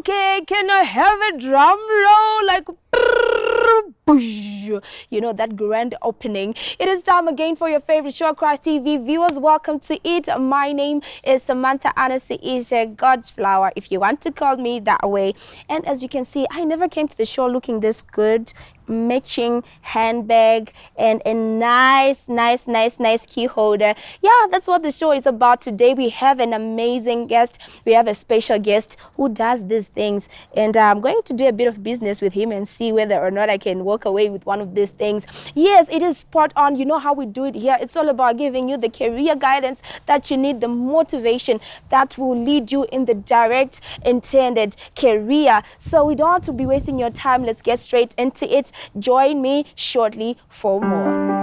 Okay, can I have a drum roll? Like, you know, that grand opening. It is time again for your favorite show, Christ TV. Viewers, welcome to it. My name is Samantha Anasi God's Flower, if you want to call me that way. And as you can see, I never came to the show looking this good. Matching handbag and a nice key holder. Yeah, that's what the show is about today. We have an amazing guest. We have a special guest who does these things, and I'm going to do a bit of business with him and see whether or not I can walk away with one of these things. Yes, it is spot on. You know how we do it here. It's all about giving you the career guidance that you need, the motivation that will lead you in the direct intended career. So we don't want to be wasting your time. Let's get straight into it. Join me shortly for more.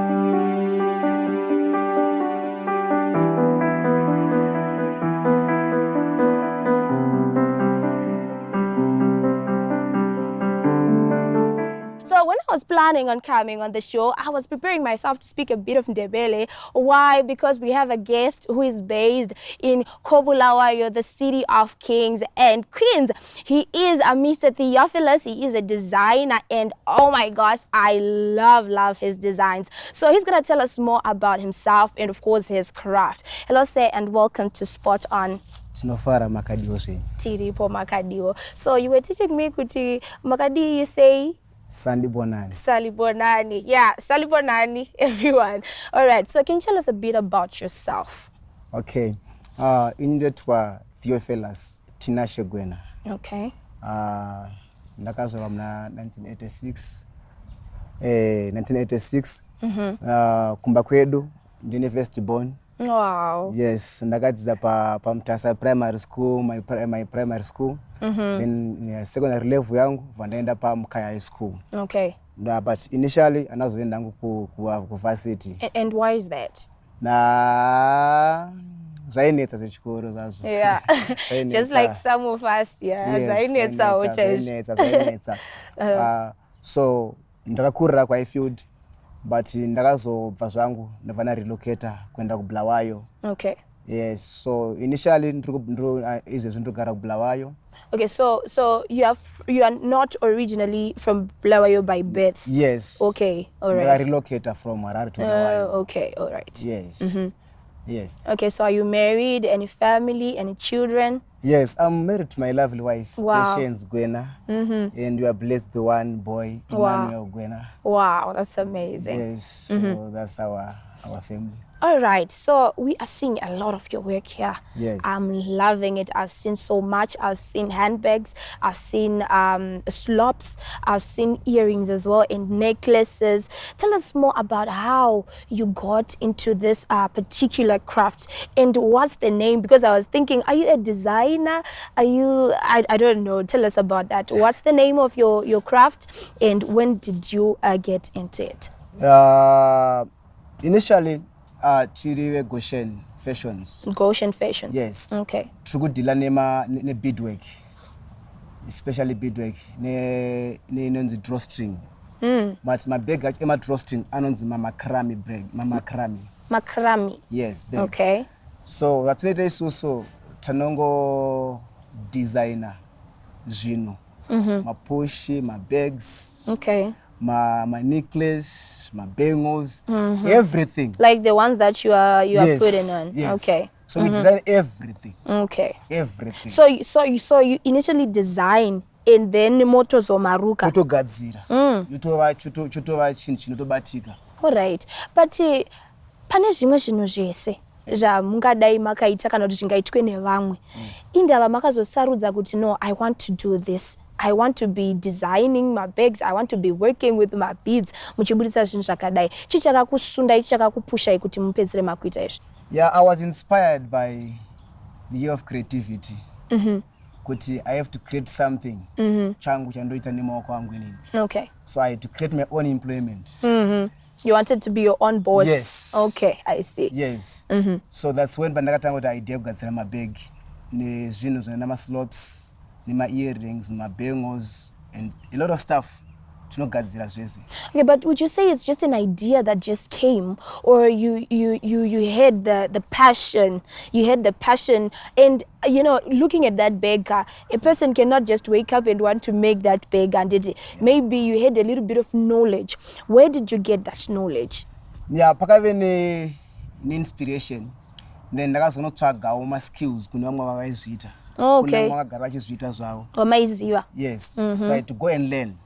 So when I was planning on coming on the show, I was preparing myself to speak a bit of Ndebele. Why? Because we have a guest who is based in Kobulawayo, the city of kings and queens. He is a Mr. Theophilus. He is a designer, and oh my gosh, I love his designs. So he's going to tell us more about himself and of course his craft. Hello, sir, and welcome to Spot On. Sinofara Makadio say. Tiripo Makadio. So you were teaching me kuti Makadi, you say? Salibonani. Salibonani. Yeah, Salibonani, everyone. All right, so can you tell us a bit about yourself? Okay. Indetwa Theophilus Tinashe Gwena. Okay. Ndakazalwa mna 1986. 1986. Kumba kwedu, University born. Wow. Yes, ndakadziza pa Mtasa primary school, my primary school. Then secondary level yangu vandaenda pa Mkaya high school. Okay. But initially anazoenda ngu ku varsity. And why is that? Na zvainetsa zvechikoro zvazo. Yeah. Just like some of us, yeah. Zvainetsa. So ndakakurira kwa Highfield, but ndakazobva zvangu ndavana relocator kwenda kuBulawayo. Okay. Yes, so initially izvezvi ndogara kuBulawayo. Okay, so you are not originally from Bulawayo by birth. Yes. Okay, all right. I relocated from Harare to Bulawayo. Okay, all right. Yes. Yes. Okay, so are you married? Any family? Any children? Yes, I'm married to my lovely wife, wow. Patience Gwena, and we are blessed with one boy, Emmanuel Gwena. Wow, that's amazing. Yes, so that's our family. All right, so we are seeing a lot of your work here. Yes. I'm loving it. I've seen so much. I've seen handbags, I've seen slops, I've seen earrings as well, and necklaces. Tell us more about how you got into this particular craft, and what's the name? Because I was thinking, are you a designer? Are you, I don't know. Tell us about that. What's the name of your craft, and when did you get into it? Initially, Chiriwe Goshen Fashions. Goshen Fashions. Yes. Okay. Trugudila ne beadwork, especially beadwork ne drawstring. But my bag ema drawstring anonzi mama krami bag, mama krami. Makrami. Yes, bags. Okay. So that's it is also tanongo designer zino. My pushi, my bags. Okay. My necklace, my bangles, everything. Like the ones that you are yes, putting on. Yes. Okay. So we design everything. Okay. Everything. So you initially design and then motors or maruka. Totogadzira. Chutova chinotobatika. All right. But pane zvimwe zvinhu zvese zvamungadai makaita kana kuti zvingaitwe nevamwe. Indava makazosarudza kuti no, I want to do this. I want to be designing my bags. I want to be working with my beads. Muchibudisa zvinhu zvakadai. Chichakakusundai, chichakakupushai kuti mupedzere makuita izvi. Yeah, I was inspired by the year of creativity. Kuti I have to create something. Changu chandoita nemaoko angu inini. Okay. So I had to create my own employment. You wanted to be your own boss. Yes. Okay, I see. Yes. So that's when pandakatanga kuti idea kugadzira mabag nezvinhu zvina nama slops, my earrings, my bangles, and a lot of stuff. tinogadzira zvese. Okay, but would you say it's just an idea that just came, or you had the passion, and looking at that bag, a person cannot just wake up and want to make that bag, and maybe you had a little bit of knowledge. Where did you get that knowledge? Yeah, pakave ne-inspiration, then ndakazonotsvagawo ma-skills kune vamwe vakaizviita. Okay. Kune vakagara vachizviita zvavo. Amazing. Yes. So I had to go and learn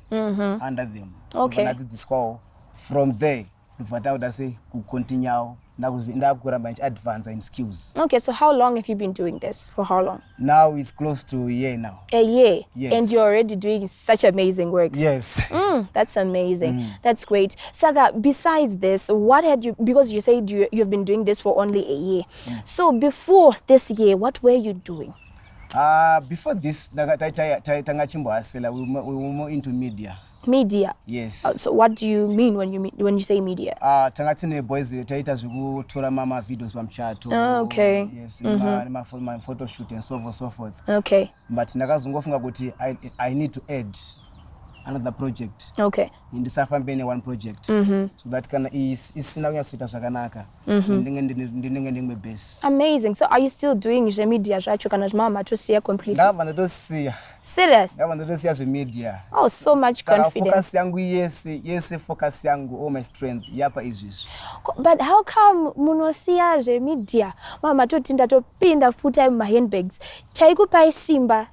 under them. Okay. Ndadzidziswawo. From there, ndobva tauda sei kucontinuewo ndakuramba advance in skills. Okay, so how long have you been doing this? For how long? Now it's close to a year now. A year? Yes. And you're already doing such amazing work. Yes. That's amazing. That's great. Saga, besides this, what had you, because you said you've been doing this for only a year. So before this year, what were you doing? Before this, tangachimbohasela, we were more into media. Media? Yes. So what do you mean when you say media? Tanga tine boys taita zvekutora mama videos pamuchato. Okay. Yes, my photo shoot and so forth. Okay. But ndakazongofunga kuti I need to add another project. Okay. Ndisafambe ne-one project. So that kana isina kunyasoita zvakanaka. Ndinenge ndimwe base. Amazing. So are you still doing media zvacho kana mama tosiya completely? Ndabva ndatosiya. Serious? Ndabva ndatosiya zvemedia. Oh, so much confidence. Focus yangu yese focus yangu, all my strength yapa izvizvi. But how come munosiya zvemedia? Mama toti ndatopinda full time handbags. Chaikupai simba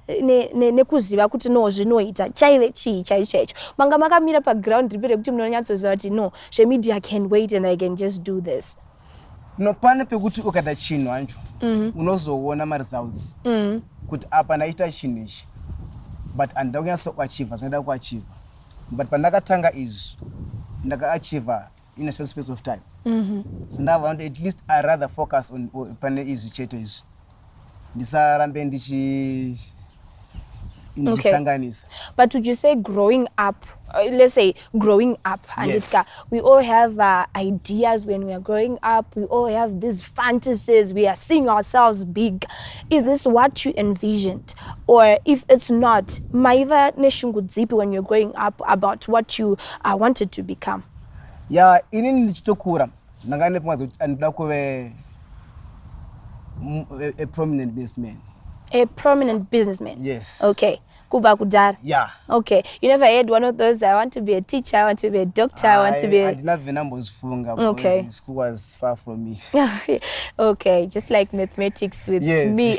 nekuziva kuti no zvinoita. Chaive chii chaicho. Manga makamira paground ripere kuti munonyatsoziva kuti no, zvemedia can wait and I can just do this. No, pane pekuti ukada chinhu ancho. Unozoona ma-results. Kuti apa naita chinhu ichi. But andida kunyatsokuachieva zvinoda kuachieva. But pandakatanga izvi ndakaachieva in a short space of time. So ndabva kuti at least I rather focus on pane izvi chete izvi. Ndisarambe ndichisanganisa. But would you say growing up, let's say growing up, Yes. Andiska, we all have ideas when we are growing up. We all have these fantasies. We are seeing ourselves big. Is this what you envisioned? Or if it's not, maiva neshungu dzipi when you're growing up about what you wanted to become? Yeah, inini ndichitokura ndanga nepfungwa kuti andida kuve a prominent businessman. A prominent businessman? Yes. Okay. Kuba kudara? Yeah. Okay. You never had one of those, I want to be a teacher, I want to be a doctor, I want to be I didn't have the numbers funga Okay. because school was far from me. Okay, just like mathematics with Yes. me.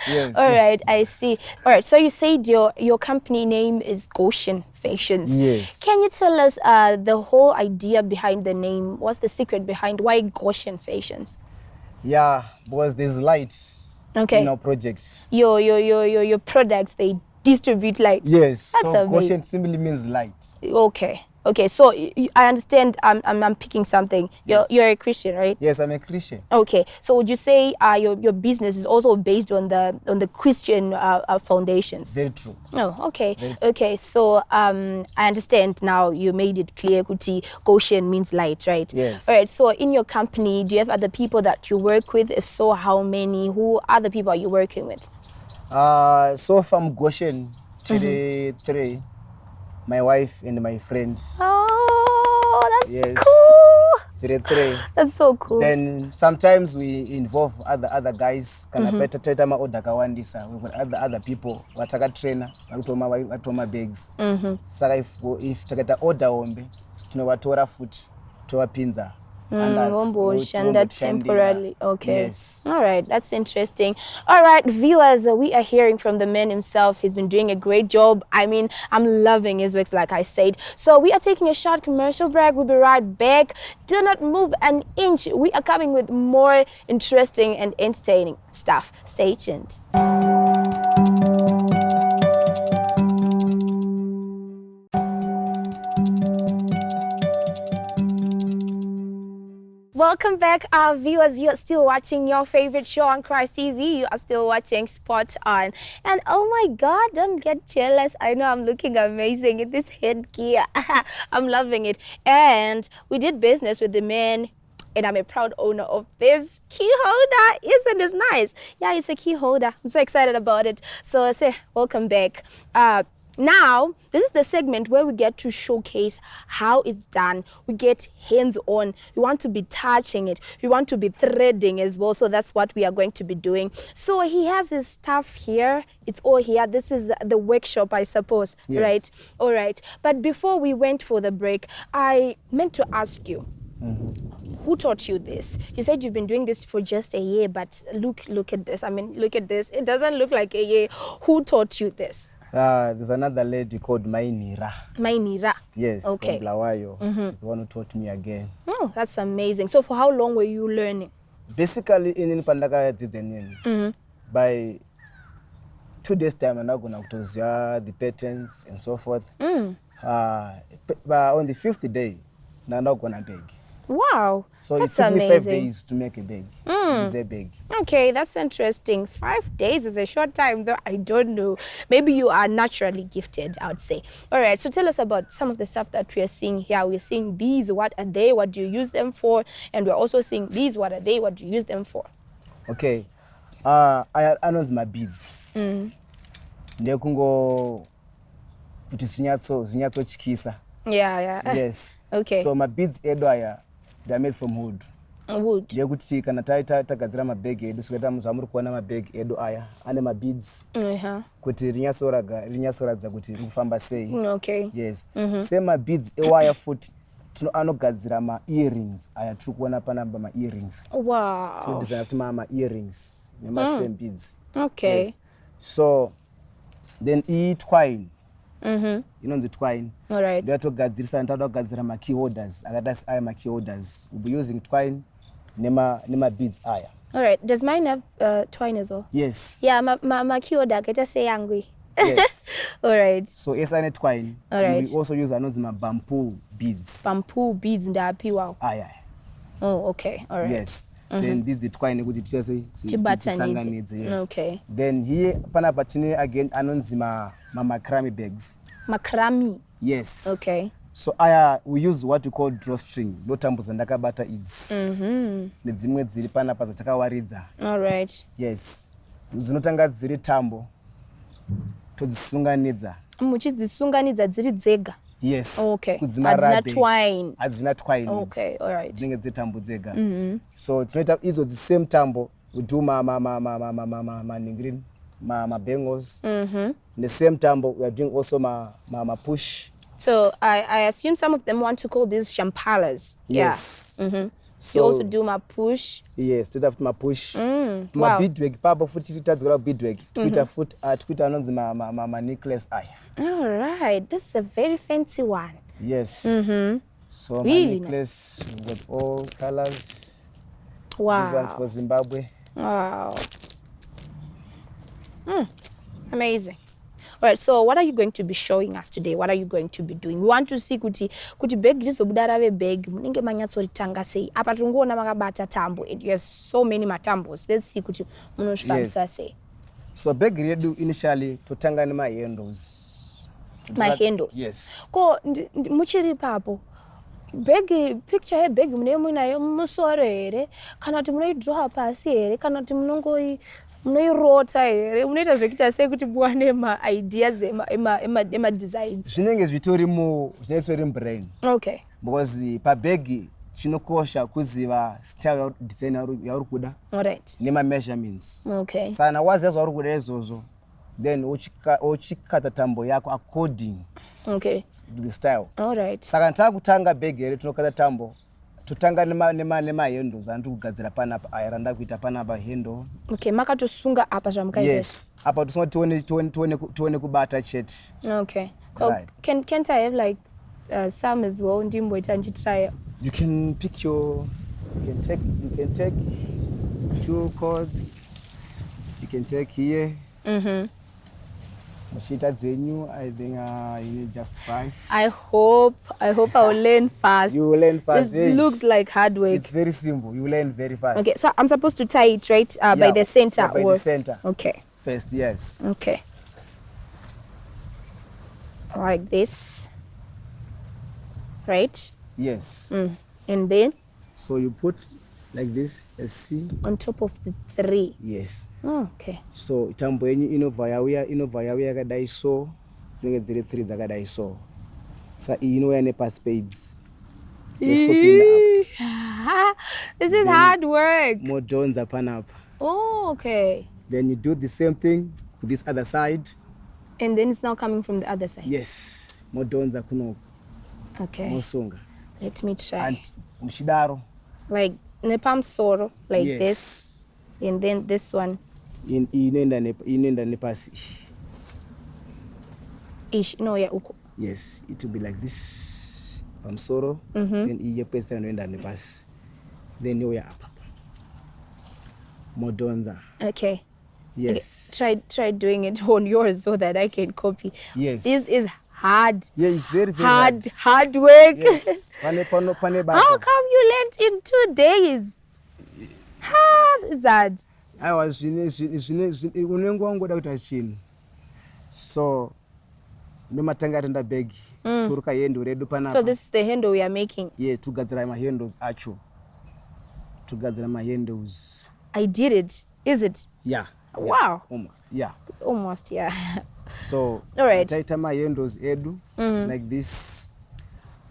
Yes. All right, I see. All right, so you said your company name is Goshen Fashions. Yes. Can you tell us the whole idea behind the name? What's the secret behind why Goshen Fashions? Yeah, because there's light Okay. in our project. Your products, they distribute light. Yes. That's so amazing. Goshen simply means light. Okay, so I understand. I'm picking something. You're a Christian, right? Yes, I'm a Christian. Okay, so would you say your business is also based on the Christian foundations? Very true. Oh, okay. Okay, so I understand now. You made it clear, Kuti, Goshen means light, right? Yes. All right, so in your company, do you have other people that you work with? If so, how many? Who other people are you working with? So from Goshen to the three, my wife and my friend. Oh, that's Yes. cool. Three. That's so cool. Then sometimes we involve other guys. Kana peta teta ma order kawandisa. We got other people. Wataka trainer. Watoma bags. Saka if taketa order ombe, tunowatora foot, towa pinza. And that temporarily. Okay. Yes. All right. That's interesting. All right, viewers, we are hearing from the man himself. He's been doing a great job. I mean, I'm loving his works, like I said. So we are taking a short commercial break. We'll be right back. Do not move an inch. We are coming with more interesting and entertaining stuff. Stay tuned. Welcome back, our viewers. You're still watching your favorite show on Christ TV. You are still watching Spot On. And oh my God, don't get jealous. I know I'm looking amazing in this headgear. I'm loving it. And we did business with the man, and I'm a proud owner of this key holder. Isn't it nice? Yeah, it's a key holder. I'm so excited about it. So I say, welcome back. Now, this is the segment where we get to showcase how it's done. We get hands-on. We want to be touching it. We want to be threading as well. So that's what we are going to be doing. So he has his stuff here. It's all here. This is the workshop, I suppose. Yes. Right? All right. But before we went for the break, I meant to ask you, who taught you this? You said you've been doing this for just a year, but look at this. I mean, look at this. It doesn't look like a year. Who taught you this? There's another lady called Mainira. Mainira. Yes, Okay. from Blawayo. She's the one who taught me again. Oh, that's amazing. So for how long were you learning? Basically, in Pandaka by 2 days time, I'm not going to the patterns and so forth. But on the 5th day, I'm not going to beg. Wow, So that's it took me 5 amazing. days to make a bag. It's a bag. Okay, that's interesting. 5 days is a short time, though. I don't know. Maybe you are naturally gifted, I would say. All right, so tell us about some of the stuff that we are seeing here. We're seeing these. What are they? What do you use them for? And we're also seeing these. What are they? What do you use them for? Okay. I announce my beads. Ndekungo kuti zinyatso chikisa. Yeah. Yes. Okay. So my beads edo they are made from wood. Wood. Ndekuti kana tagazira mabhegi edu sikuita muzamuri kuona mabhegi edu aya ane mabeads kuti rinyasoradza kuti riri kufamba sei. Okay. Yes. Same mabeads ewaya futi anogadzira ma-earrings aya tiri kuona panapa ma-earrings. Wow. So design kuti ma-earrings nema-same beads. Okay. Yes. So then twine. Inonzi twine. All right. Ndatogadzirisa ndatoda kugadzira ma-key holders akada aya ma-key holders. We'll be using twine nema beads aya. All right. Does mine have twine as well? Yes. Yeah, my keyboard, I say angry. Yes. All right. So yes, I twine. All right. We also use my bamboo beads. Bamboo beads ndapi wow. Aya. Oh, okay. All right. Yes. Then this the twine kuti Chibatanidze. yes. Okay. Then here panapa tine again anonzi macrame bags. Macrame. Yes. Okay. So we use what we call drawstring. Ndotambo dzandakabata idzi. Nedzimwe dziri panapa dzatakawaridza. All right. Yes. Zinotanga dziri tambo. Todzisunganidza. Muchidzisunganidza dziri dzega. Yes. Okay. Kudzimarabe. Hadzina twine. Twine. Okay. All right. Dzinenge dzetambo dzega. So tinoita idzo the same tambo. We do ma bangles. The same tambo we are doing also ma push. So I assume some of them want to call these shampalas. Yes. Yeah. So you also do my push. Yes, toita my push. Wow. My beadwork papa futi titadzira beadwork. Twitter foot Twitter anonzi ma necklace aya. All right. This is a very fancy one. Yes. So Really my necklace with all colors. Wow. This one's for Zimbabwe. Wow. Amazing. All right, so what are you going to be showing us today? What are you going to be doing? We want to see kuti bag rizobuda rave bag munenge manyatsoritanga sei. Apa tingoona makabata tambo and you have so many matambos. Let's see kuti munosvikisa sei. So bag redu initially totanga nema handles. My handles. Yes. Ko muchiri papo. Bag picture ye bag mune munayo musoro here kana kuti munoidraw pasi here kana kuti munoirota here munoita zvekuita sei kuti muwane ma-ideas ema-designs zvinenge zvitori brain. Okay. Because pabhegi chinokosha kuziva style design yauri kuda. All right. Nema-measurements. Okay. Sana waziva zvauri kuda izvozvo then uchikata tambo yako according Okay. to the style. All right. Saka ntakutanga bhegi here tinokata tambo totanga nema-handles andiri kugadzira panapa aya randa kuita panapa handle. Okay, makatosunga apa zvamukaita. Yes. Apa tione kubata chete. Okay. Well, Right. Can't I have like some as well? Ndimboita ndichitry. You can pick you can take 2 cords. You can take here. Muchita dzenyu, I think you need just 5. I hope I will learn fast. You will learn fast. This looks like hard work. It's very simple. You learn very fast. Okay, so I'm supposed to tie it right by the center. Yeah, by the center. Okay. First, yes. Okay. Like this. Right? Yes. And then So you put like this, a C. on top of the 3. Yes. Oh, okay. So tambo yenyu inovaya uya yakadai so dzinenge dziri 3 dzakadai so sa iyi inouya nepasipades yescopinda apa. This is hard work. Modonza panapa. Oh, okay. Then you do the same thing with this other side. And then it's now coming from the other side. Yes. Modonza kunoku. Okay. Mosunga. Let me try. And mshidaro. Like nepamsoro, like yes. this. And then this one. Inenda nepasi. Ish, no, yeah, uko. Yes, it will be like this. Pamsoro. Then iye pesa noenda nepasi. Then you are up. Modonza. Okay. Yes. Okay. Try doing it on yours so that I can copy. Yes. This is hard. Yeah, it's very, very hard. Hard work. Yes. How come you learned in 2 days? It's hard. I was unengoda kuti chini. So nomatanga atenda bag. Turuka yendo redu panapa. So this is the handle we are making. Yeah, tugadzira my handles acho. Tugadzira my handles. I did it. Is it? Yeah. Wow. Almost. Yeah. Almost, yeah. So all right. Taita my handles edu like this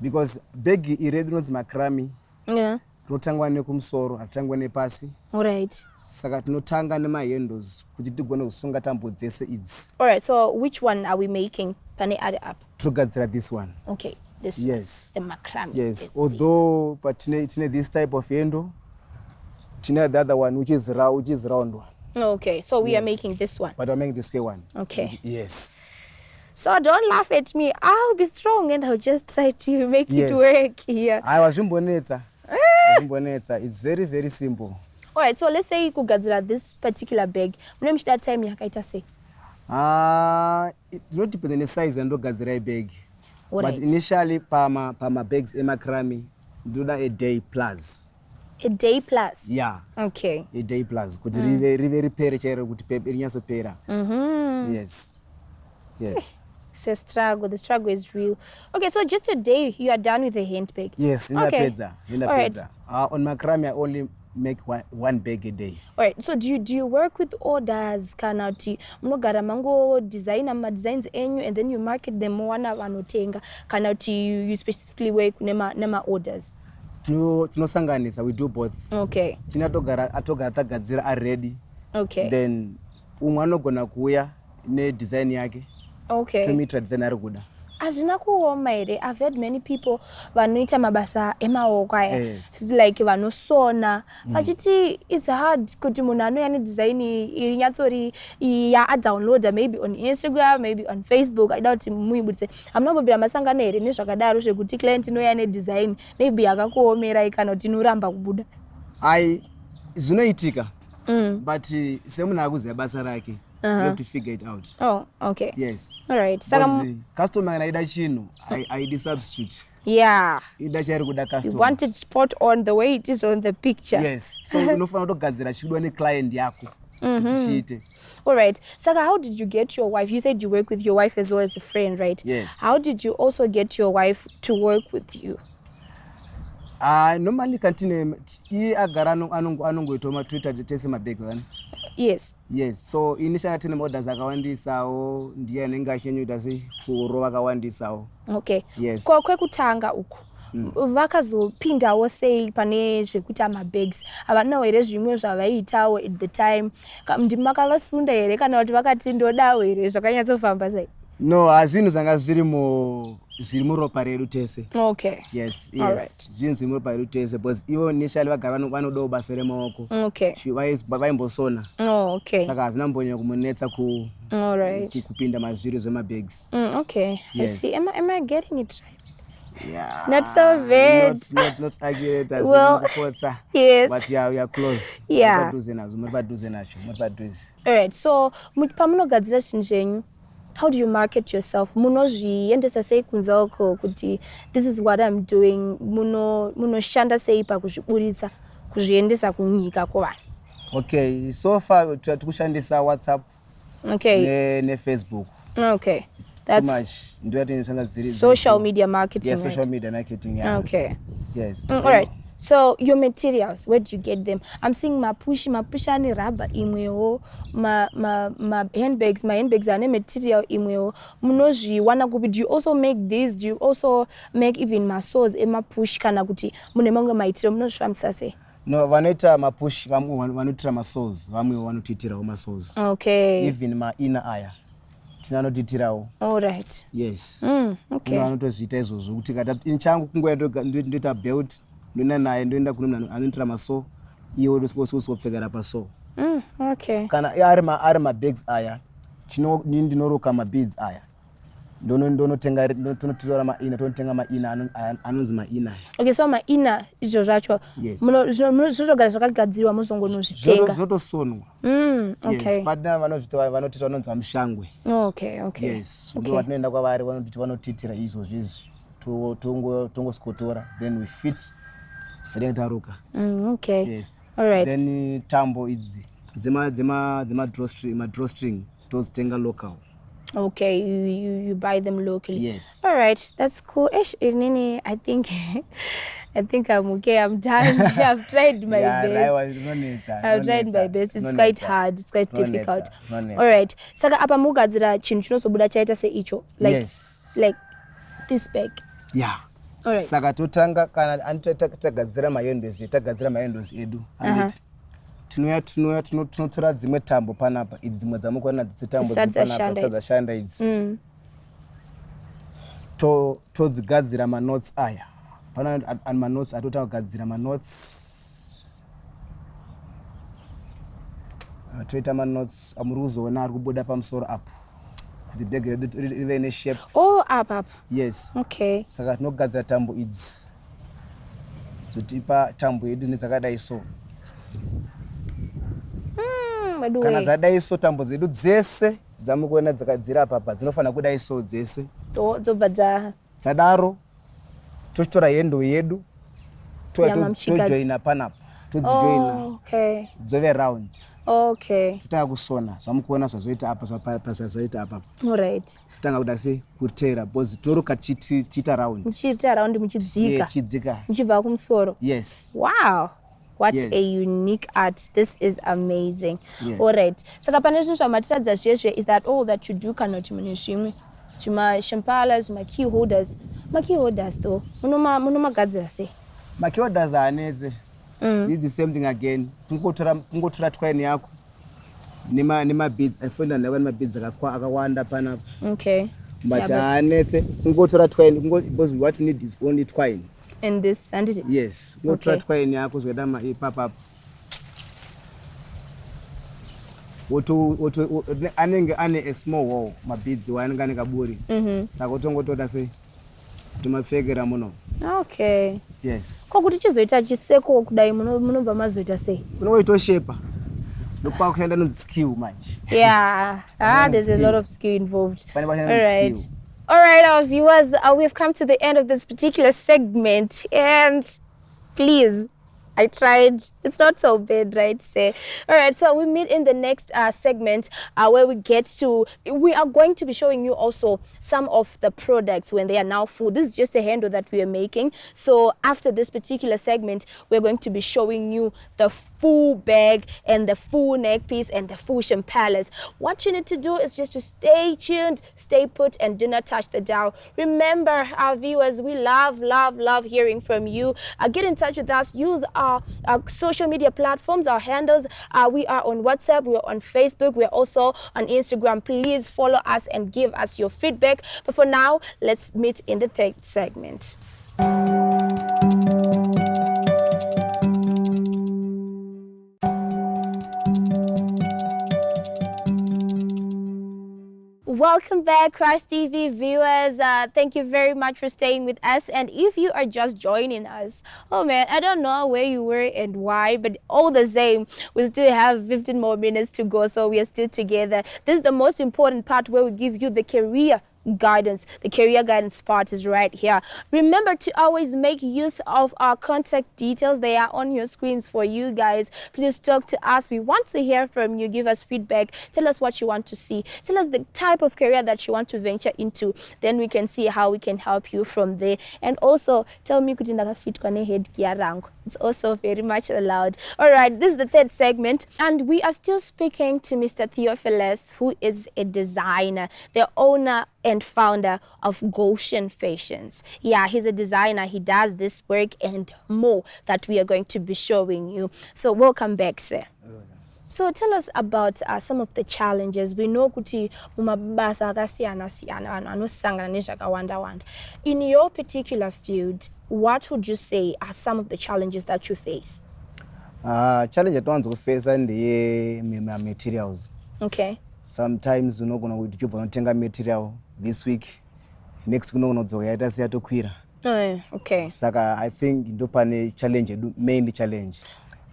because bag iredu nonzi makrami. Yeah. Tinotangwa nekumsoro, atangwa nepasi. All right. Saka tinotanga nemahandles kuti tigone kusunga tambo dzese idzi. All right. So which one are we making? Pane add up. Togadzira this one. Okay. This yes. one. The macrame. Yes. Although but tine this type of handle. Tine the other one which is round one. Okay. So we are making this one. But we're making this square one. Okay. Yes. So don't laugh at me. I'll be strong and I'll just try to make it work here. I was Zimbonetsa. It's very, very simple. All right, so let's say you could gather this particular bag. When that time yakaita say? It not depend on the size and gather bag. But initially, Pama bags emakrami do that a day plus. A day plus? Yeah. Okay. A day plus. Could very pere could pay so pera. Yes. Yes. It's a struggle is real. Okay, so just a day you are done with the handbag. Yes, in okay. the pizza. Right. On macrame I only make one bag a day. All right, so do you work with orders? Kana ti mnogara mango design ama designs enyu and then you market them wana vanotenga. Kana ti you specifically work nema orders? Tinosanganisa, we do both. Okay. Atogara tagadzira are ready. Okay. Then unwanogona kuya ne design yake. Okay. To meet design ari kuda. Azvina kuoma ere. I've heard many people vanoita mabasa emaoko aya. Yes. Like vanosona. Vachiti it's hard kuti munhu anouya nedesign iri nyatsori ya downloader maybe on Instagram, maybe on Facebook. I doubt muibudise. Amunambobvira masangano ere nezvakadaro zvekuti client inouya nedesign maybe yakakuomera kana kuti inoramba kubuda. Zvinoitika. But semunhu akuziva basa rake. You have to figure it out. Oh, okay. Yes. All right. Customer anaida chino, I substitute. Yeah. Ida chari kuda customer. You want it spot on the way it is on the picture. Yes. So unofana kutogadzira chidwa ne client yako. All right. Saka, how did you get your wife? You said you work with your wife as well as a friend, right? Yes. How did you also get your wife to work with you? Normally kantine agara anongoitoma Twitter tese mabag. Yes. Yes. So initially tine orders akawandisawo ndiye anenge achinyuita sekuro vakawandisawo. Okay. Yes. Kwekutanga uku. Vakazopindawo sei pane zvekuita mabags. Havanawo here zvimwe zvavaiitawo at the time. Makavasunda here kana kuti vakati ndodawo here zvakanyatsofamba sei? No, hazvinhu zvanga zviri muropa redu tese. Okay. Yes, yes. All right. Zvinhu zviri muropa redu tese because ivo initially vagara vanodawo basa remaoko. Okay. Vaimbosona. Oh, okay. Saka hazvinambonyanya kumunetsa all right. kupinda mazviri zvemabags. Okay. Yes. I see. Am I getting it right? Yeah. Not so bad. Not accurate as well, yes. But yeah, we are close. Yeah. All right. So, pamunogadzira zvinhu zvenyu, how do you market yourself? Munozviendesa sei kunze uko kuti this is what I'm doing. Munoshanda sei pakuzviburitsa kuzviendesa kunyika kuvanhu? Okay, so far tikushandisa WhatsApp. Okay. Ne Facebook. Okay. That's too much. Social media marketing. Yes, right? social media marketing. Yeah. Okay. Yes. All right. So your materials, where do you get them? I'm seeing mapushi ane rubber imwewo, ma handbags ane material imwewo. Munozviwana kupi, do you also make these? Do you also make even masoles emapushi kana kuti mune mamwe maitiro munozvifambisa sei? No, vanoita mapush, vamwe vanoitira masoles, vamwe vanotiitirawo masoles. Okay. Even ma-inner aya tinanotiitirawo. All right. Yes. Okay. Vanotozviita izvozvo kuti kati changu kungoya ndoita belt ndoenda naye ndoenda kune munhu anoitira maso iwe usopfekera paso. Okay. Kana ari mabags aya ndinoroka mabeads aya tonotora maina tonotenga maina anonzi maina. Okay, so maina izvo zvacho zvinotogara zvakagadzirwa muzongonozvitenga zvotosonwa. Okay. Yes, padina vanotita vanonzi vamushangwe. Okay. Yes, ndo vatinoenda kwavari vanotiitira izvozvo izvi tongosikotora then we fit zvatinenge taruka. Okay. Yes. All right. Then tambo idzi dzema drawstring tozitenga local. Okay, you buy them locally. Yes. All right, that's cool. Nini, I think I'm okay. I'm done. I've tried my best. I've tried my best. It's quite hard. It's quite difficult. All right. Saka apa mugadzira chinhu chinozobuda chaita seicho. Like, yes. Like this bag. Yeah. All right. Saka totanga kana tagadzira mayendozi edu. Tinotora dzimwe tambo panapa idzi dzimwe dzamukuona dzitambo dzashanda idzi todzigadzira manotes aya pana manotes atotanga kugadzira manotes toita manotes amuri kuzoona ari kubuda pamusoro apo kuti bhegi redu rive neshape. Oh, up. Yes. Okay. Saka tinogadzira tambo idzi dzotipa tambo yedu nedzakadai so. Kana dzadai so tambo dzedu dzese dzamukuona dzakadzira apa dzinofanira kudai so dzese dzobva dzadaro tochitora hendo yedu tojoina panapa todzijoina. Okay. Dzove round. Okay. Totanga kusona zvamukuona zvazoita apa zvazoita apa. All right. Totanga kuda sei kutera because tinoruka chiita round. Muchiita round muchidzika. Chidzika. Muchibva kumusoro. Yes. Wow. What yes. a unique art. This is amazing. Yes. All right. Saka pane zvinhu zvamatitadza zveshe, is that all that you do kana kuti mune zvimwe? Chimashampalas, key holders. Key holders though. Munomagadzira sei? Key holders aneze. It's the same thing again. Kungotora twine yako. Nema beads. I find that when my beads akawanda panapa. Okay. But aneze kungotora twine because what we need is only twine. In this entity? Yes. Ngotora twine yako zoenda ipapa. Anenge ane a small wall mabeads wanenge ane kaburi. Saka utongotora sei timapfekera muno. Okay. Yes. Kokuti chizoita chiseko kudai munobva mazoita sei? Unoitoshepa. Ndopa kuenda no skill manje. Yeah. There's a lot of skill involved. All right. All right, our viewers, we've come to the end of this particular segment, and please, I tried. It's not so bad, right? Say, all right. So we meet in the next segment where we are going to be showing you also some of the products when they are now full. This is just a handle that we are making. So after this particular segment, we're going to be showing you the full bag and the full neck piece and the full champalas. What you need to do is just to stay tuned, stay put, and do not touch the dial. Remember, our viewers, we love hearing from you. Get in touch with us. Use our social media platforms, our handles. We are on WhatsApp, we are on Facebook, we are also on Instagram. Please follow us and give us your feedback. But for now, let's meet in the third segment. Welcome back, Christ TV viewers. Thank you very much for staying with us. And if you are just joining us, oh man, I don't know where you were and why, but all the same, we still have 15 more minutes to go, so we are still together. This is the most important part where we give you the career guidance. The career guidance part is right here. Remember to always make use of our contact details. They are on your screens for you guys. Please talk to us. We want to hear from you. Give us feedback. Tell us what you want to see. Tell us the type of career that you want to venture into. Then we can see how we can help you from there. And also tell me kuti ndakafitwa neheadgear rangu. It's also very much allowed. All right, this is the third segment, and we are still speaking to Mr. Theophilus, who is a designer, the owner and founder of Goshen Fashions. Yeah, he's a designer. He does this work and more that we are going to be showing you. So welcome back, sir. So tell us about some of the challenges. We know kuti mumabasa akasiyana siyana anosangana nezvakawanda wanda. In your particular field, what would you say are some of the challenges that you face? Challenge atowanza kufesa ndeye materials. Okay. Sometimes unogona kuti chobva unotenga material this week, next unogona kudzoka yaita seyatokwira. Okay. Saka I think ndo pane challenge, main challenge.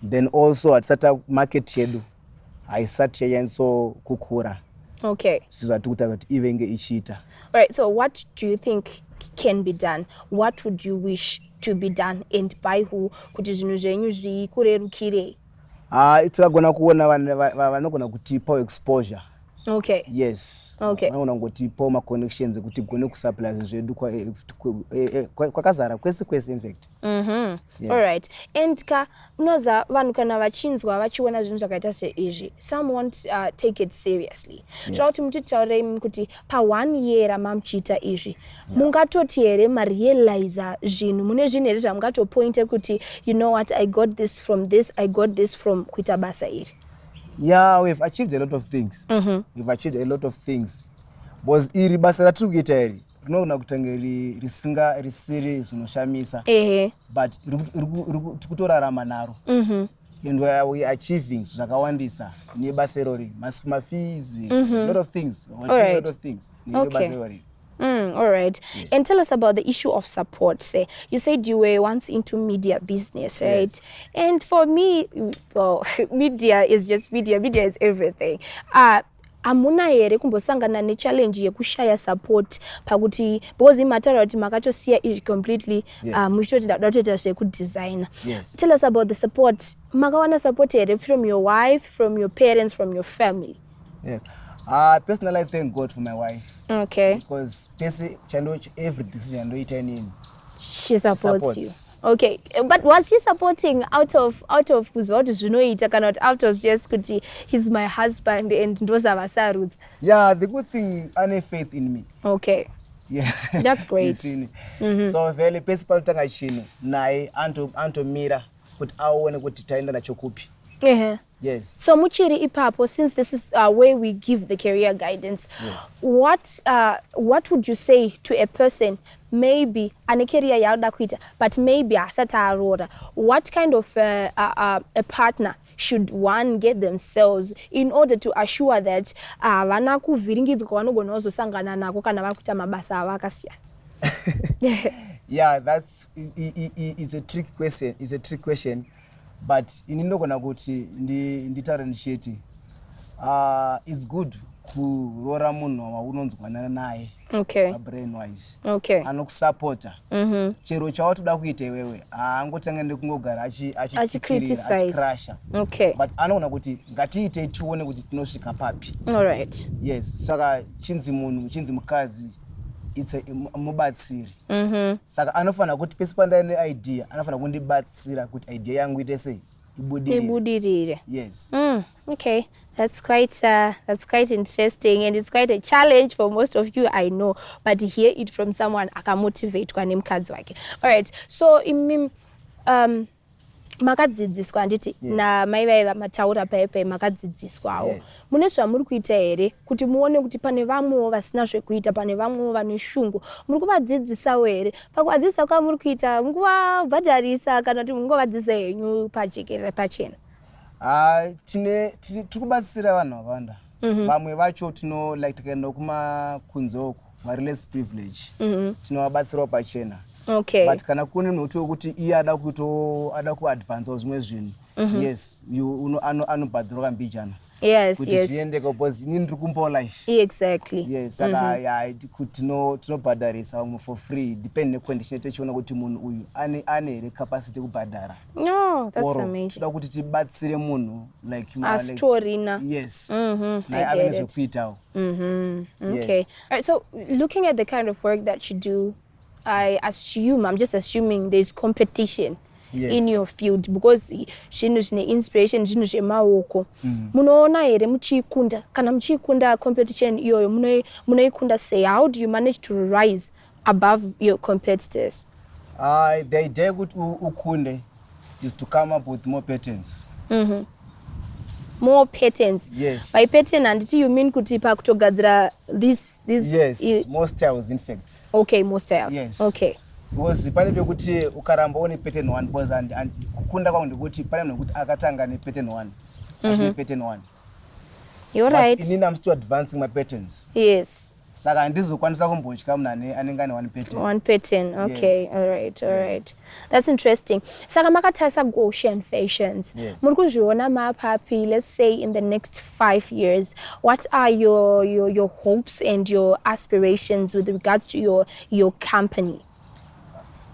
Then also at sata market yedu haisati yanso kukura. Okay. Sizatukuta kuti ivenge ichita. All right, so what do you think can be done? What would you wish to be done, and by who? Kuti zvinhu zvenyu zvikurerukire. Itagona kuona vanogona kutipa exposure. Okay. Yes. Okay. Vanogona kutipa ma connections kuti gone kusupply zvedu kwakazara kwese in fact. Yes. All right. And unoza vanhu kana vachinzwa vachiona zvinhu zvakaita seizvi, some won't take it seriously. Zvauti mutitaurei kuti pa 1 year mamuchiita izvi, mungatoti here marealize zvinhu, mune zvinhu here zvamungatopointe kuti you know what, I got this from this, I got this from kuita basa iri. Yeah, we've achieved a lot of things. We've achieved a lot of things. Because iri basa ratiri kuita iri rinogona kutanga risiri zvinoshamisa, but tikutorarama naro. And we are achieving zvakawandisa nebasa irori, fees, a lot of things. Right. A lot of things. Okay. All right. Yes. And tell us about the issue of support. Say, you said you were once into media business, right? Yes. And for me, well, media is just media. Media is everything. Amuna here kumbosangana ne challenge yekushaya support pakuti because imataura kuti makatosiya iri completely muchitoti ndatoita zvekudesigner. Yes. Tell us about the support. Makawana support here from your wife, from your parents, from your family. Yes. Personally, I thank God for my wife. Okay. Because every decision I take, she supports you. Okay, but was she supporting out of kuzoti zvinoita kana out of just kuti he's my husband and ndozavasarudza? Yeah, the good thing, ane faith in me. Okay. Yes. That's great. So vele pesi palutanga chino naye antomira kuti aone kuti taenda nacho kupi. Yes. So muchiri ipapo, since this is where we give the career guidance, yes, what would you say to a person maybe ane career yauda kuita but maybe asati arora? What kind of a partner should one get themselves in order to assure that vana kuvhiringidzwa vanogona kuzosangana nako kana vari kuita mabasa avo akasiyana? Yeah, that's is a trick question. It's a trick question. But inindogona kuti nditaure ndichiti it's good kurora munhu waunonzwanana naye. Okay. Brain wise. Okay. Anokusupporta. Chero chawatoda kuita iwewe angotanga nekungogara achicriticize. Okay. But anogona kuti ngatiite tione kuti tinosvika papi. All right. Yes. Saka chinzi munhu, chinzi mukazi, it's a mubatsiri. Saka anofana kuti pesi pandaine idea, anofana kundibatsira kuti idea yangu ite sei ibudirire. Yes. Okay, that's quite interesting, and it's quite a challenge for most of you, I know, but hear it from someone akamotivate kwa nemukadzi wake. All right, so makadzidziswa nditi na mai vai mataura paipai makadzidziswawo. Mune zvamuri kuita here kuti muone kuti pane vamwewo vasina zvekuita, pane vamwewo vane shungu, muri kuvadzidzisawo here? Pakuvadzidzisa kwamuri kuita muri kuvabhadharisa kana kuti muri kungovadzidzisa henyu pajekerere pachena? Tiri kubatsira vanhu vakawanda. Vamwe vacho tikaenda kumakunze uku vari less privilege, tinovabatsirawo pachena. Okay. But kana kune noto kuti iye ada kuadvance zvimwe zvinhu, yes, anobhadhira kambijana. Yes, kuti yes. zviendeke because inini ndiri kumbawo life. Exactly. Yes, saka kuti tinobhadharisa vamwe for free depend necondition tichiona kuti munhu uyu ane here capacity yekubhadhara. No, that's Oro amazing. toda kuti tibatsire munhu like A story na. yes, I ave get it. nezvekuitawo. Okay. Yes. All right, so looking at the kind of work that you do, I'm just assuming there's competition Yes. in your field because zvinhu zvine inspiration, zvinhu zvemaoko. Munoona here muchikunda, kana muchikunda competition iyoyo munoikunda sei? How do you manage to rise above your competitors? The idea kuti ukunde is to come up with more patterns. More patterns. Yes. By pattern handiti you mean kuti pakutogadzira this Yes, more styles in fact. Okay, more styles. Yes. Okay. Because pane pekuti ukaramba une pattern 1 because and kukunda kwangu ndikuti pane munhu kuti akatanga ne pattern 1 achine pattern 1. You're But right. inini I'm still advancing my patterns. Yes. Saka handizokwanisa kumbotya munhu anenge ane 1 pattern. One pattern. Okay. Yes. All right. All Yes. right. That's interesting. Saka makatarisa Goshen Fashions. Yes. Muri kuzviona mapapi, let's say in the next 5 years, what are your hopes and your aspirations with regards to your company?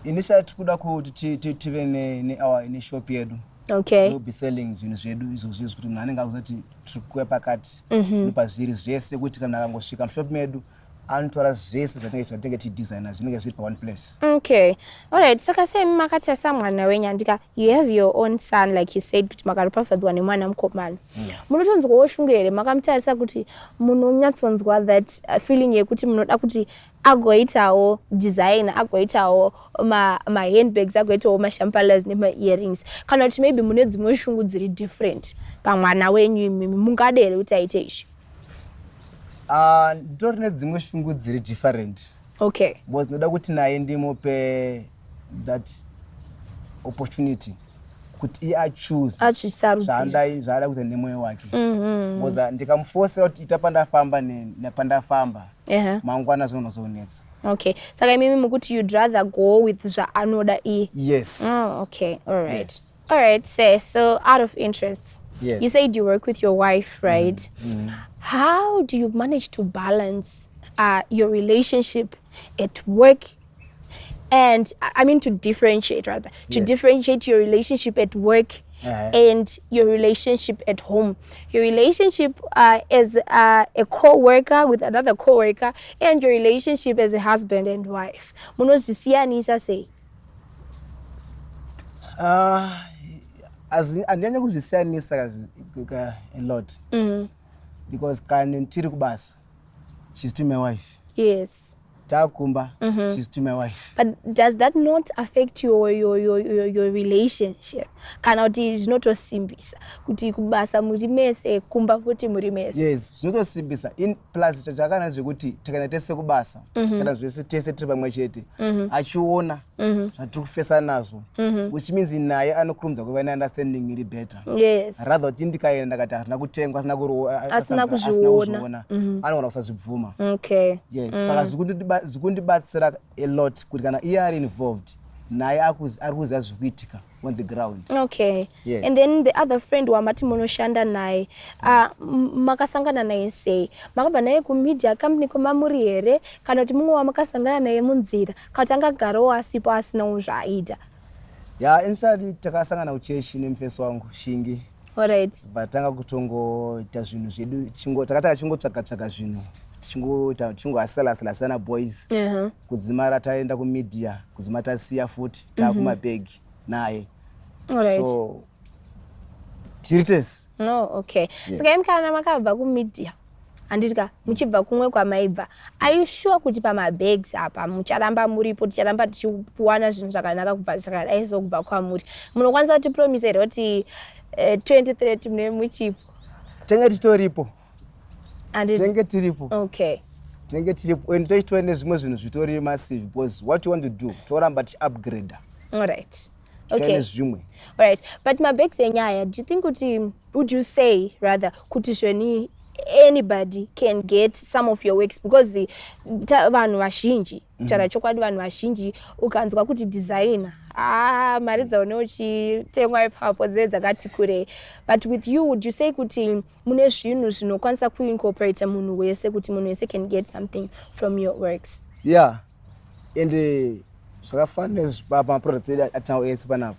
Initially tikuda kuti tive ne shop yedu. Okay. We'll be selling zvinhu zvedu izvo kuti munhu anenge akuzoti tiri kuuya pakati nepazviri zvese kuti kana akangosvika mushop medu anotora zvese zvatinenge tidesigner zvinenge zviri pa1 place. Okay. All right. Saka sei makatarisa mwana wenyu andika, you have your own son like you said kuti makaropafadzwa nemwana mukomana. Munotonzwawo shungu here makamutarisa kuti munonyatsonzwa that feeling yekuti munoda kuti agoitawo designer, agoitawo ma handbags, agoitawo mashampalas nema earrings. Kana kuti maybe mune dzimwe shungu dziri different pamwana wenyu imimi mungade here kuti aite izvi? Nditori nedzimwe shungu dziri different. Okay. Because ndinoda kuti naye ndimupe that opportunity kuti iye achoose zvaada kuita nemwoyo wake. Because ndikamufosera kuti ita pandafamba nepandafamba mangwana zvinozonetsa. Okay. Saka imimi mukuti you'd rather go with zvaanoda iye. Yes. Oh, okay. All right. Yes. All right, so out of interest. Yes. You said you work with your wife, right? How do you manage to balance your relationship at work and, I mean, to differentiate rather, to Yes. differentiate your relationship at work and your relationship at home, your relationship as a co-worker with another co-worker, and your relationship as a husband and wife? Munozvisiyanisa sei? Handinyanyi kuzvisiyanisa a lot. Because kana tiri kubasa, she's still my wife. Yes. Takumba, she's still my wife. But does that not affect your relationship? Kana kuti zvinotosimbisa kuti kubasa muri mese, kumba futi muri mese? Yes, zvinotosimbisa. In plus chakana zvekuti takana tese kubasa, kana zvese tese tiri pamwe chete, achiona zvatiri kufesa nazvo, which means naye anokurumidza kuva neunderstanding iri better. Yes. Rather kuti ndikaenda kati hazvina kutengwa, Asina kuzviona. Anoona kusazvibvuma. Okay. Yes, saka zvikundibatsira a lot kuti kana iye ari involved, naye ari kuziva zvikuitika on the ground. Okay. Yes. And then the other friend wamati munoshanda naye, makasangana naye sei? Makabva naye kumedia company kwamuri here, kana kuti mumwe wamakasangana naye munzira, kana kuti angagarawo asipo asinawo zvaaita? Yeah, inside takasangana kuchechi nemufesi wangu Shingi. Alright. Vatanga kutongoita zvinhu zvedu, takataka chingotsvaka zvinhu chingoasala boys. Kudzimara taenda kumedia, kudzimara tasiya futi takumabhegi naye. Alright. So tirites. No, okay. Yes. Saka imkana makabva kumedia. Anditika muchibva kumwe kwamaibva. Are you sure kuti pamabags apa mucharamba muripo, ticharamba tichiwana zvinhu zvakanaka kubva zvakadai kubva kwamuri? Munokwanisa kuti promise here kuti 2030 mune muchipo? Tenge titoripo. And Tenge tiripo. okay. Tenge tiripo. And tochitwa nezvimwe zvinhu zvitori massive because what you want to do, toramba upgrade. All right. Okay. Zvimwe. All right. But mabags enyaya, do you think kuti, would you say rather kuti zveni anybody can get some of your works because vanhu vazhinji kutaura chokwadi vanhu vazhinji ukanzwa kuti designer mari dzaone uchitengwa ipapo dze dzakati kurei, but with you would you say kuti mune zvinhu zvinokwanisa kuincorporate munhu wese kuti munhu wese can get something from your works? Yeah, and zvakafanira pamaproducts edu atinawo ese panapo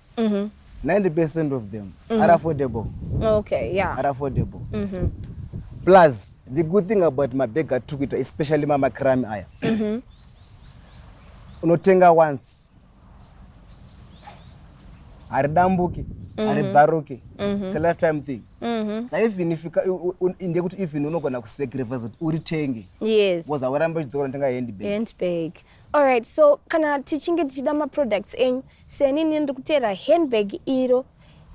90% of them are affordable. Okay, yeah, are affordable. Plus the good thing about mabhegi atukuita especially mamakrami aya unotenga once haridambuki haribvaruki, it's a lifetime thing. So even if ndekuti even unogona kusacrifice kuti uritenge, yes, because auramba uchidzoka unotenga handbag. Alright, so kana tichinge tichida maproducts enyu, senini ndiri kutera handbag iro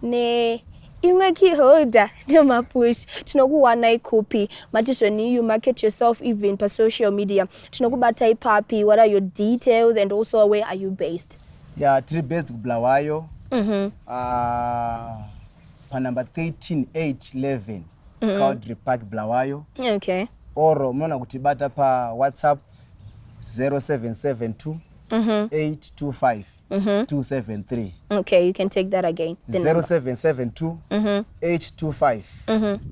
ne imwe key holder nemapush tinokuwana ikupi matizvoni you market yourself even pa social media tinokubata ipapi, what are your details and also where are you based? Yeah, tiri based kuBulawayo pa number 13811 Cowdrey Park Bulawayo. Okay, oro munona kutibata pa WhatsApp 0772 825 273. Okay, you can take that again. 0772 825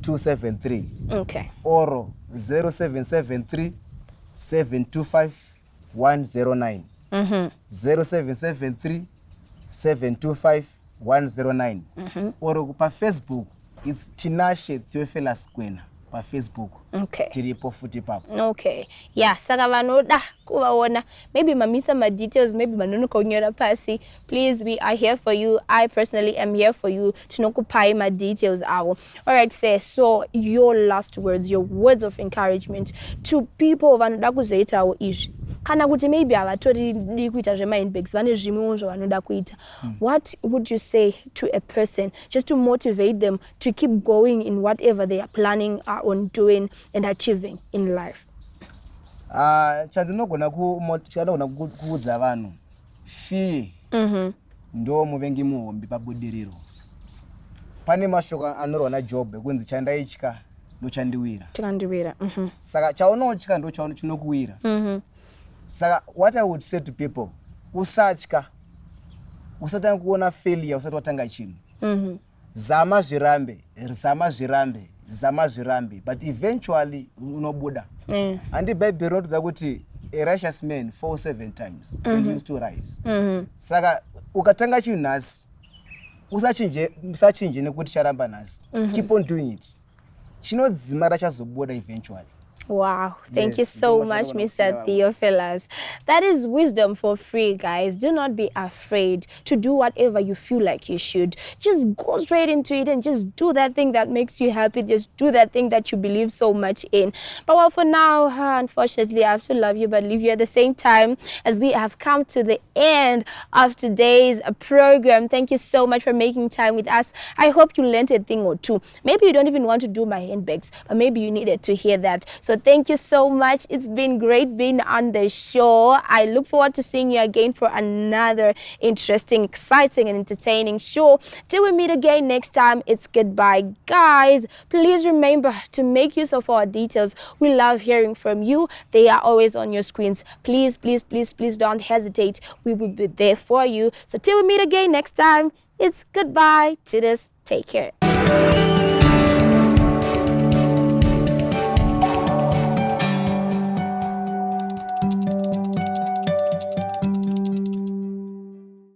273. Okay. Oro 0773 725 109. 0773 725 109. Oro pa Facebook is Tinashe Theophilus Kwena pa Facebook. Okay. Tiripo futi papo. Okay. Yeah, saka vanoda kuvaona. Maybe mamisa ma details, maybe manonoka unyora pasi. Please, we are here for you. I personally am here for you. Tinokupai ma details awo. All right, so your last words, your words of encouragement to people vanoda kuzoitawo izvi. Kana kuti maybe avatori kuita zvemahandbags vane zvimwewo zvavanoda kuita. What would you say to a person just to motivate them to keep going in whatever they are planning on doing and achieving in life? Chandinogona kuudza vanhu, fear ndo muvengi muhombi pabudiriro. Pane mashoko anorwa naJob ekunzi chandaitya ndochandiwira. Chandiwira. Saka chaunotya ndo chinokuwira. Saka what I would say to people, usatya, usatanga kuona failure usati watanga chinhu. Zama zvirambe, but eventually unobuda. And Bible rinotidza kuti a righteous man falls 7 times and used to rise. Saka ukatanga chinhu nhasi, usachinje nekuti charamba nhasi. Keep on doing it. Chinodzima chazobuda eventually. Wow, thank you so much, Mr. Theophilus. That is wisdom for free, guys. Do not be afraid to do whatever you feel like you should. Just go straight into it and just do that thing that makes you happy. Just do that thing that you believe so much in. But well, for now, unfortunately, I have to love you but leave you at the same time as we have come to the end of today's program. Thank you so much for making time with us. I hope you learned a thing or two. Maybe you don't even want to do my handbags, but maybe you needed to hear that. So thank you so much. It's been great being on the show. I look forward to seeing you again for another interesting, exciting, and entertaining show. Till we meet again next time, it's goodbye, guys. Please remember to make use of our details. We love hearing from you. They are always on your screens. Please, please, please, please don't hesitate. We will be there for you. So till we meet again next time, it's goodbye. Take care.